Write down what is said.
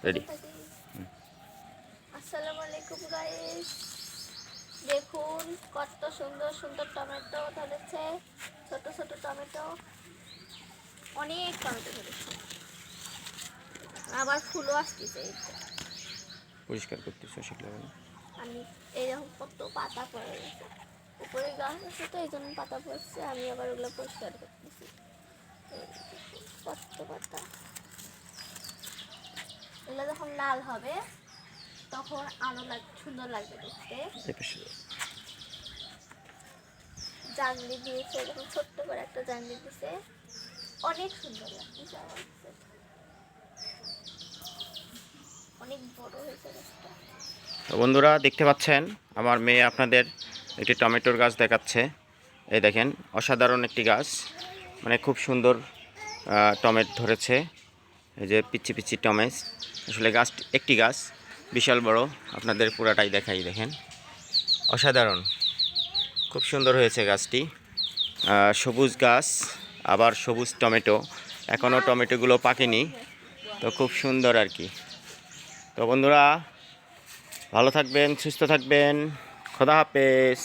Ready. আসসালামু আলাইকুম guys, দেখুন কত সুন্দর সুন্দর টমেটো ধরেছে। ছোট ছোট টমেটো, অনেক টমেটো ধরেছে, আবার ফুলও আসতেছে। পরিষ্কার করতেছো সেগুলো বলো। আমি এইরকম কত পাতা পড়ে গেছে, উপরে গাছ আছে তো এই জন্য পাতা পড়ছে, আমি আবার ওগুলো পরিষ্কার করতেছি। কত পাতা, এগুলো যখন লাল হবে তখন আরো সুন্দর লাগবে দেখতে। জাংলি দিয়েছে, এরকম ছোট্ট করে একটা জাংলি দিয়েছে, অনেক সুন্দর লাগছে, অনেক বড় হয়েছে গাছটা। তো বন্ধুরা দেখতে পাচ্ছেন আমার মেয়ে আপনাদের একটি টমেটোর গাছ দেখাচ্ছে। এই দেখেন অসাধারণ একটি গাছ, মানে খুব সুন্দর টমেটো ধরেছে। এই যে পিচ্ছি পিচ্ছি টমেট, আসলে গাছ একটি গাছ বিশাল বড়, আপনাদের পুরাটাই দেখাই। দেখেন অসাধারণ, খুব সুন্দর হয়েছে গাছটি। সবুজ গাছ, আবার সবুজ টমেটো, এখনও টমেটোগুলো পাকেনি, তো খুব সুন্দর আর কি। তো বন্ধুরা ভালো থাকবেন, সুস্থ থাকবেন, খোদা হাফেজ।